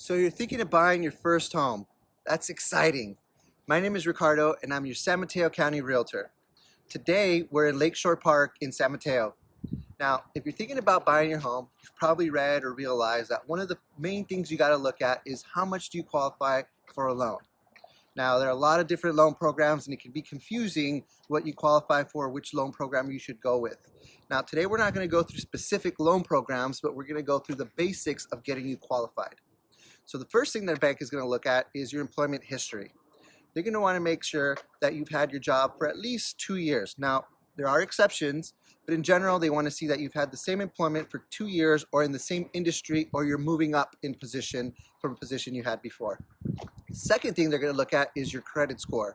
So you're thinking of buying your first home. That's exciting. My name is Ricardo and I'm your San Mateo County Realtor. Today we're in Lakeshore Park in San Mateo. Now, if you're thinking about buying your home, you've probably read or realized that one of the main things you got to look at is how much do you qualify for a loan. Now, there are a lot of different loan programs and it can be confusing what you qualify for, which loan program you should go with. Now, today we're not going to go through specific loan programs, but we're going to go through the basics of getting you qualified. So the first thing that a bank is going to look at is your employment history. They're going to want to make sure that you've had your job for at least 2 years. Now, there are exceptions, but in general, they want to see that you've had the same employment for 2 years or in the same industry, or you're moving up in position from a position you had before. The second thing they're going to look at is your credit score.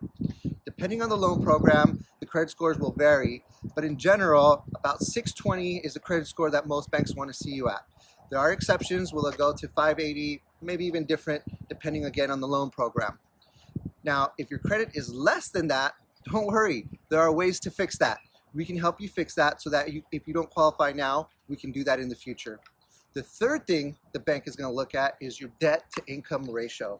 Depending on the loan program, the credit scores will vary, but in general, about 620 is the credit score that most banks want to see you at. There are exceptions, will it go to 580, maybe even different, depending again on the loan program. Now, if your credit is less than that, don't worry, there are ways to fix that. We can help you fix that so that if you don't qualify now, we can do that in the future. The third thing the bank is going to look at is your debt to income ratio.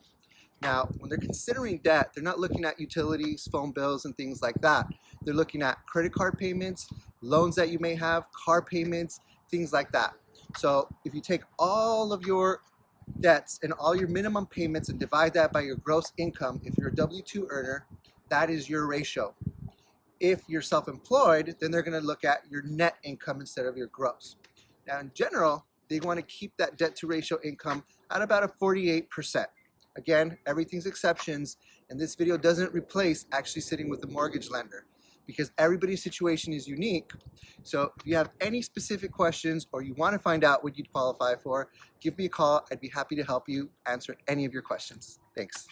Now, when they're considering debt, they're not looking at utilities, phone bills, and things like that. They're looking at credit card payments, loans that you may have, car payments, things like that. So if you take all of your debts and all your minimum payments and divide that by your gross income, if you're a W-2 earner, that is your ratio. If you're self-employed, then they're going to look at your net income instead of your gross. Now, in general, they want to keep that debt to ratio income at about a 48%. Again, everything's exceptions, and this video doesn't replace actually sitting with a mortgage lender because everybody's situation is unique. So if you have any specific questions or you want to find out what you'd qualify for, give me a call. I'd be happy to help you answer any of your questions. Thanks.